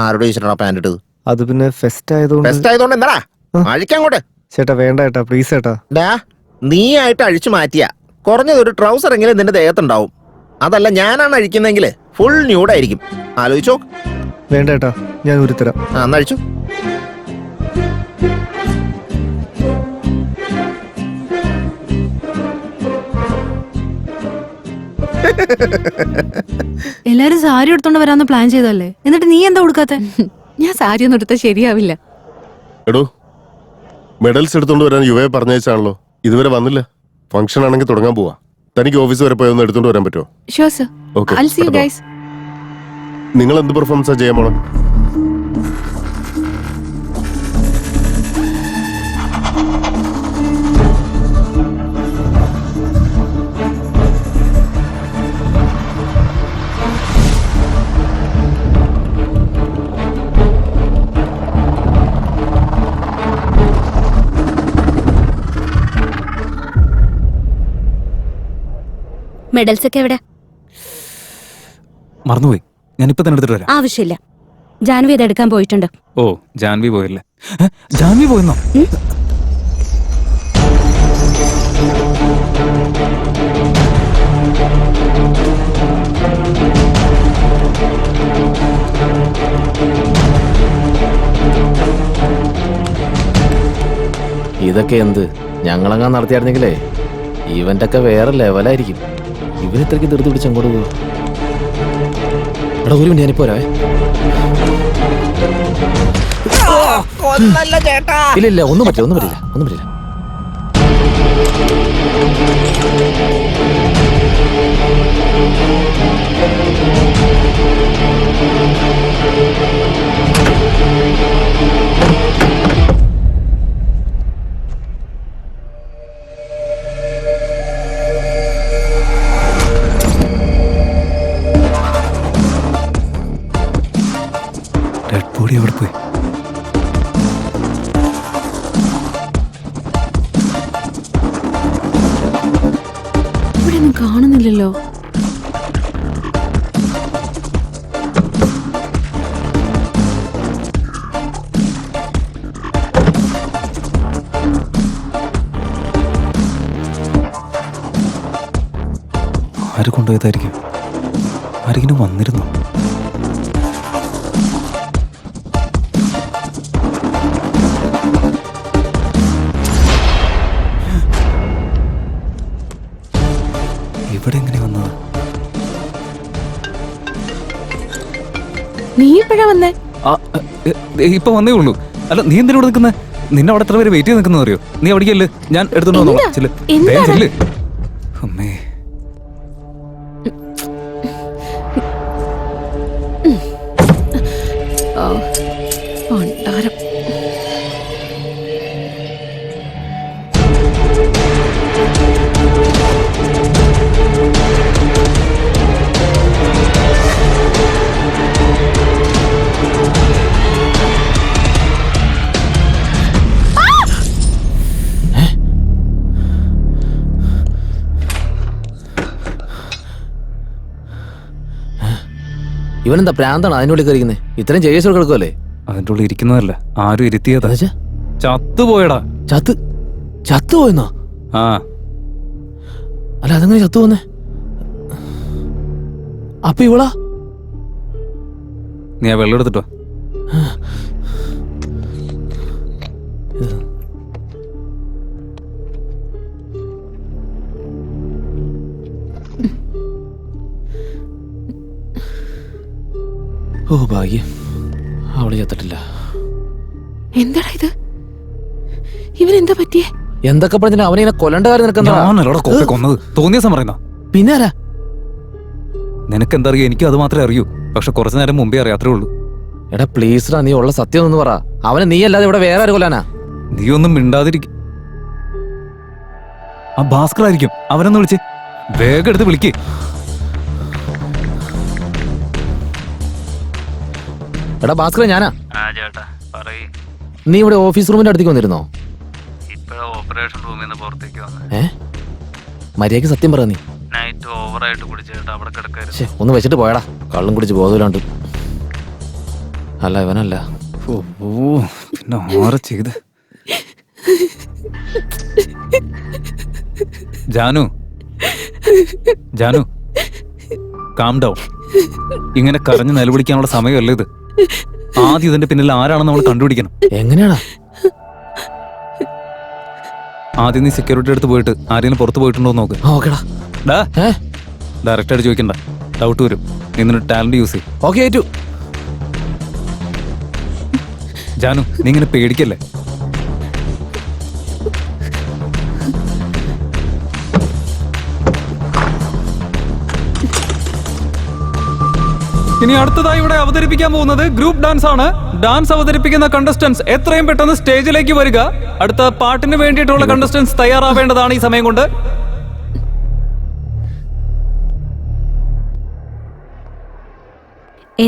ആരോട് ചോദിച്ചിട്ടാ പാന്റ് ഇട്ടത്? അത് പിന്നെ ഫെസ്റ്റ് ആയതുകൊണ്ട് എന്താടാ അഴിക്കങ്ങോട്ട്. ചേട്ടാ വേണ്ട ചേട്ടാ, പ്ലീസ് ചേട്ടാ. നീ ആയിട്ട് അഴിച്ചു മാറ്റിയാ കുറഞ്ഞതൊരു ട്രൗസർ എങ്കിലും നിന്റെ ദേഹത്തുണ്ടാവും. അതല്ല ഞാനാണ് അഴിക്കുന്നെങ്കിൽ ഫുൾ ന്യൂഡായിരിക്കും. ആലോചിച്ചോ. വേണ്ട ചേട്ടാ, ഞാൻ ഉരുത്തരാം. അഴിച്ചു. എല്ലാരും സാരി എടുത്തോണ്ട് വരാന്ന് പ്ലാൻ ചെയ്തല്ലേ, എന്നിട്ട് നീ എന്താ കൊടുക്കാത്ത? ഞാൻ സാരി ഒന്നും എടുത്താൽ ശരിയാവില്ല. എടോ, മെഡൽസ് എടുത്തോണ്ട് വരാൻ യുവയെ പറഞ്ഞാണല്ലോ, ഇതുവരെ വന്നില്ല. ഫംഗ്ഷൻ ആണെങ്കിൽ തുടങ്ങാൻ പോവാ. തനിക്ക് ഓഫീസ് വരെ പോയി ഒന്ന് എടുത്തോണ്ട് വരാൻ പറ്റുമോ? Sure sir. I'll see you guys. നിങ്ങൾ എന്ത് പെർഫോമൻസാ ചെയ്യാൻ പോണം? മെഡൽസ് ഒക്കെ എവിടെ? മറന്നുപോയി, ഞാനിപ്പോ തന്നെ എടുത്തിട്ട് വരാം. ആവശ്യമില്ല, ജാൻവി അത് എടുക്കാൻ പോയിട്ടുണ്ട്. ഓ, ജാൻവി പോയല്ലേ? ജാൻവി പോയെന്നോ? ഇതൊക്കെ എന്ത്? ഞങ്ങളങ്ങാൻ നടത്തിയായിരുന്നെങ്കിലേ ഇവന്റെ ഒക്കെ വേറെ ലെവലായിരിക്കും. ഇവനിത്രയ്ക്ക് ധൃതി പിടിച്ച് അങ്ങോട്ട് പോവാ. എടാ, ഒരു മിനിറ്റ്, ഞാനിപ്പോ വരാവേ. ഇല്ല, ഒന്നും പറ്റില്ല. ഡെഡ് ബോഡി എവിടെ പോയി? ഇവിടെ ഒന്നും കാണുന്നില്ലല്ലോ. ആര് കൊണ്ടുപോയതായിരിക്കും? ആരെങ്കിലും വന്നിരുന്നു? ഇവിടെ എങ്ങനെ വന്നത്? നീ ഇപ്പഴാ വന്നേ? ഇപ്പൊ വന്നേ ഉള്ളൂ. അല്ല, നീ എന്തിനാ ഇവിടെ നിൽക്കുന്നത്? നിന്നെ അവിടെ എത്ര പേര് വെയിറ്റ് ചെയ്ത് നിൽക്കുന്ന അറിയോ? നീ അവിടേക്കല്ലേ, ഞാൻ എടുത്തോണ്ട് വന്നോളാം. അമ്മേ, ഇവനെന്താ പ്രാന്താണ് അതിനുള്ളിൽ കയറിക്കുന്നത്? ഇത്രയും ജേഴ്സ് കിടക്കുമല്ലേ? അതിൻ്റെ ഉള്ളിൽ ഇരിക്കുന്നതല്ല, ആരും ഇരുത്തിയതാ. ചത്തുപോയടാ. ചത്തുപോയെന്നോ? ആ, അല്ല, അതെങ്ങനെ ചത്തു പോന്നേ? അപ്പൊ ഇവളാ? നീ ആ വെള്ളം എടുത്തിട്ടോ. ഓ ഭാഗ്യം, അവള് ചത്തിട്ടില്ല. എന്താടാ ഇത്? ഇവനെന്താ പറ്റിയേ? എന്തൊക്കെ പറഞ്ഞാൽ അവനെ കൊല്ലണ്ട കാര്യം നിനക്ക് കൊന്നത് തോന്നിയ സമയം പിന്നെ ആരാ? നിനക്ക് എന്താ അറിയാം? എനിക്ക് അത് മാത്രമേ അറിയൂ. പക്ഷെ കുറച്ചു നേരം മുമ്പേ അറിയാത്രേ ഉള്ളൂ. എടാ പ്ലീസ്ഡാ, നീ ഉള്ള സത്യം ഒന്ന് പറ. അവനെ നീ അല്ലാതെ ഇവിടെ വേറെ ആര് കൊല്ലാനാ? നീ ഒന്നും മിണ്ടാതിരിക്കും. ആ ഭാസ്കർ ആയിരിക്കും. അവനൊന്ന് വിളിച്ച് വേഗം എടുത്ത് വിളിക്കേ. എടാ ഭാസ്കർ, ഞാനാ. നീ ഇവിടെ ഓഫീസ് റൂമിന്റെ അടുത്തേക്ക് വന്നിരുന്നോ? ഓപ്പറേഷൻ റൂമിൽ നിന്ന് പുറത്തേക്ക് വന്നു. മര്യാദക്ക് സത്യം പറ. നീ നൈറ്റ് ഓവറായിട്ട് കുടിച്ചിട്ട് അവിടെ കിടക്കായിരുന്നു. ഒന്ന് വെച്ചിട്ട് പോയടാ, കള്ളും കുടിച്ച് ബോധമില്ലാണ്ട്. അല്ല ഇവനല്ല. ഓ പിന്നെ ആരെ ചെയ്ത്? Janu Janu calm down. ഇങ്ങനെ കരഞ്ഞ് നിലവിളിക്കാനുള്ള സമയമല്ല ഇത്. ആദ്യം ഇതിന്റെ പിന്നിൽ ആരാണെന്ന് നമ്മൾ കണ്ടുപിടിക്കണം. എങ്ങനെയാടാ? ആദ്യം നീ സെക്യൂരിറ്റി അടുത്ത് പോയിട്ട് ആരെങ്കിലും പുറത്ത് പോയിട്ടുണ്ടോ എന്ന് നോക്ക്. ഓക്കെടാ. ഡാ ഡയറക്റ്റ് ആയിട്ട് ചോദിക്കണ്ട, ഡൗട്ട് വരും. നിന്നൊരു ടാലന്റ് യൂസ് ചെയ്യും. ഓക്കെ ഏറ്റു. ജാനു നീ ഇങ്ങനെ പേടിക്കല്ലേ. ഇനി അടുത്തതായി ഇവിടെ അവതരിപ്പിക്കാൻ പോകുന്നത് ഗ്രൂപ്പ് ഡാൻസ് ആണ്. ഡാൻസ് അവതരിപ്പിക്കുന്ന കണ്ടസ്റ്റൻസ് എത്രയും പെട്ടെന്ന് സ്റ്റേജിലേക്ക് വരിക. അടുത്ത പാട്ടിന് വേണ്ടിയിട്ടുള്ള കണ്ടസ്റ്റൻസ് തയ്യാറാവേണ്ടതാണ് ഈ സമയം കൊണ്ട്.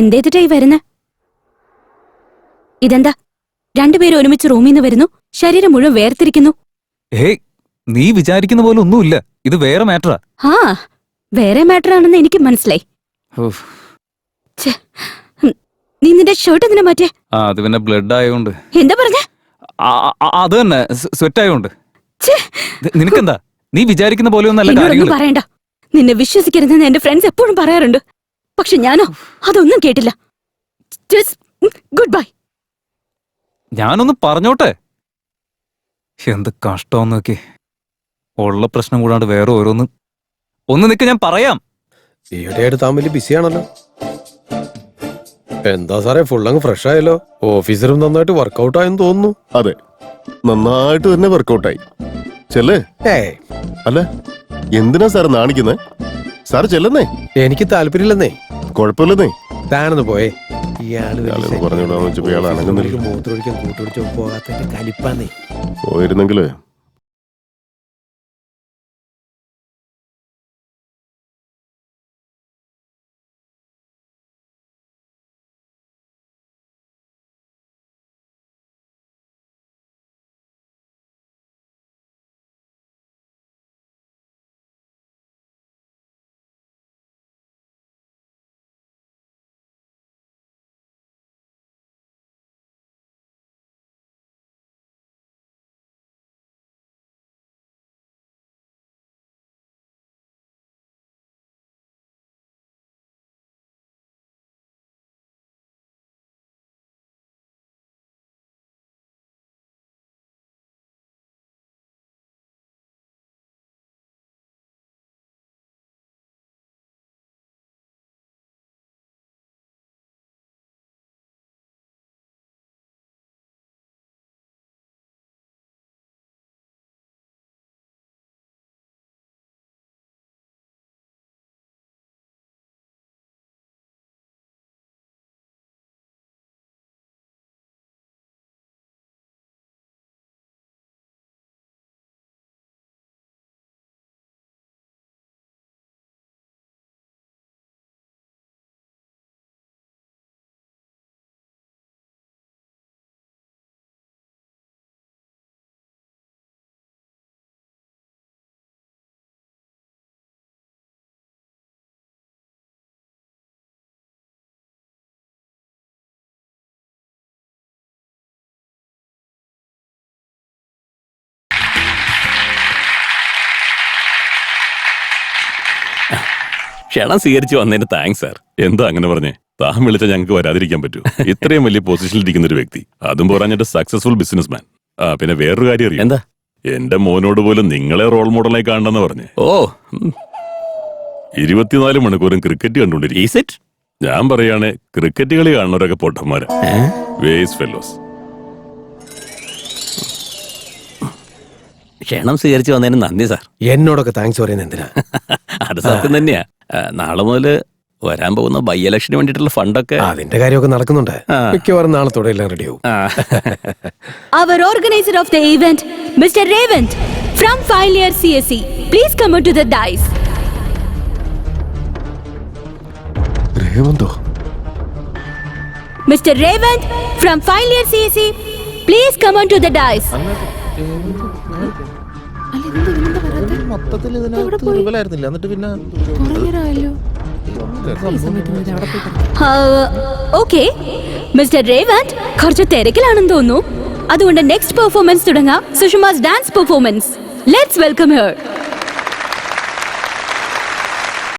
എന്തേതിട്ടായി വരുന്ന? ഇതെന്താ രണ്ടുപേരും ഒരുമിച്ച് റൂമിൽ നിന്ന് വരുന്നു, ശരീരം മുഴുവൻ വേർതിരിക്കുന്നു. ഹേയ് നീ വിചാരിക്കുന്ന പോലെ ഒന്നുമില്ല, ഇത് വേറെ മാറ്ററാ. ആ വേറെ മാറ്റർ ആണെന്ന് എനിക്ക് മനസ്സിലായി. ഛെ, നീ നിന്റെ ഷർട്ട് എന്തിനാ മാറ്റേ? അത് പിന്നെ ബ്ലഡ് ആയതുകൊണ്ട്. എന്താ പറഞ്ഞ? അത് തന്നെ സ്വെറ്റ് ആയതുകൊണ്ട്. നിനക്കെന്താ, നീ വിചാരിക്കുന്ന പോലെ ഒന്നല്ല എന്നോടൊന്നും കാര്യങ്ങൾ. പറയണ്ട. നിന്നെ വിശ്വസിക്കരുതെന്ന് എന്റെ ഫ്രണ്ട്സ് എപ്പോഴും പറയാറുണ്ട്. പക്ഷെ ഞാനോ അതൊന്നും കേട്ടില്ല. Good bye. ഞാനൊന്ന് പറഞ്ഞോട്ടെ. എന്ത് കഷ്ടമെന്ന് നോക്കി. ഉള്ള പ്രശ്നം കൂടാണ്ട് വേറെ ഓരോന്ന്. ഒന്ന് നിക്ക്, ഞാൻ പറയാം. ഈയിടെയായിട്ട് താൻ വലിയ ബിസിയാണല്ലോ. എന്താ സാറേ, ഫുൾ അങ്ങ് ഫ്രഷ് ആയല്ലോ. ഓഫീസറും നന്നായിട്ട് വർക്കൗട്ട് ആയെന്ന് തോന്നുന്നു. അതെ, നന്നായിട്ട് തന്നെ വർക്കൗട്ടായി. ചെല്ലേ. അല്ല എന്തിനാ സാർ നാണിക്കുന്നേ? സാർ ചെല്ലുന്നേ. എനിക്ക് താല്പര്യമില്ലെന്നേ. കുഴപ്പമില്ലെന്നേ. താനൊന്ന് പോയേ. പറഞ്ഞോടാന്ന് വെച്ചപ്പോ ഇയാൾ അനങ്ങുന്നില്ല. മൂത്രമൊഴിക്കാൻ കൂട്ടുപിടിച്ചോ പോകാത്തതിന്റെ കലിപ്പാന്നേ. പോയിരുന്നെങ്കില് ക്ഷണം സ്വീകരിച്ചു വന്നതിന് താങ്ക്സ് സാർ. എന്താ അങ്ങനെ പറഞ്ഞേ? താൻ വിളിച്ച ഞങ്ങൾക്ക് വരാതിരിക്കാൻ പറ്റൂ? ഇത്രയും വലിയ പൊസിഷനിൽ ഇരിക്കുന്ന ഒരു വ്യക്തി, അതും പോരാഞ്ഞിട്ട് സക്സസ്ഫുൾ ബിസിനസ്മാൻ. പിന്നെ വേറൊരു കാര്യം അറിയാം. എന്താ? എന്റെ മോനോട് പോലും നിങ്ങളെ റോൾ മോഡലായി കാണണമെന്ന് പറഞ്ഞേ. 24 മണിക്കൂറും ക്രിക്കറ്റ് കണ്ടുകൊണ്ടിരിക്കും. ഞാൻ പറയാണ്, ക്രിക്കറ്റ് കളി കാണുന്നവരൊക്കെ പൊട്ടന്മാരാ, വേസ്റ്റ് ഫെല്ലോസ്. ക്ഷണം സ്വീകരിച്ചു വന്നതിന് നന്ദി സാർ. എന്നോടൊക്കെ താങ്ക്സ് പറയുന്നത് എന്തിനാ? അത് സത്യം തന്നെയാ. നാളെ മുതല് വരാൻ പോകുന്ന ബൈ ഇലക്ഷന് വേണ്ടിയിട്ടുള്ള ഫണ്ടൊക്കെ അതിന്റെ കാര്യമൊക്കെ നടക്കുന്നുണ്ട്. മിക്കവാറും നാളത്തോടെ എല്ലാം റെഡിയാവും. Our organizer of the event, Mr. Revant from Final Year CSE, please come on to the dais. രേവന്തോ? Mr. Revant from Final Year CSE, please come on to the dais. മൊത്തത്തിൽ ഇതിനകത്ത് റിവലായിരുന്നില്ല. എന്നിട്ട് പിന്നെ ഓക്കെ മിസ്റ്റർ രേവന്ത് കുറച്ച് തിരക്കിലാണെന്ന് തോന്നുന്നു. അതുകൊണ്ട് next performance തുടങ്ങാം. Sushma's dance performance. Let's welcome Har.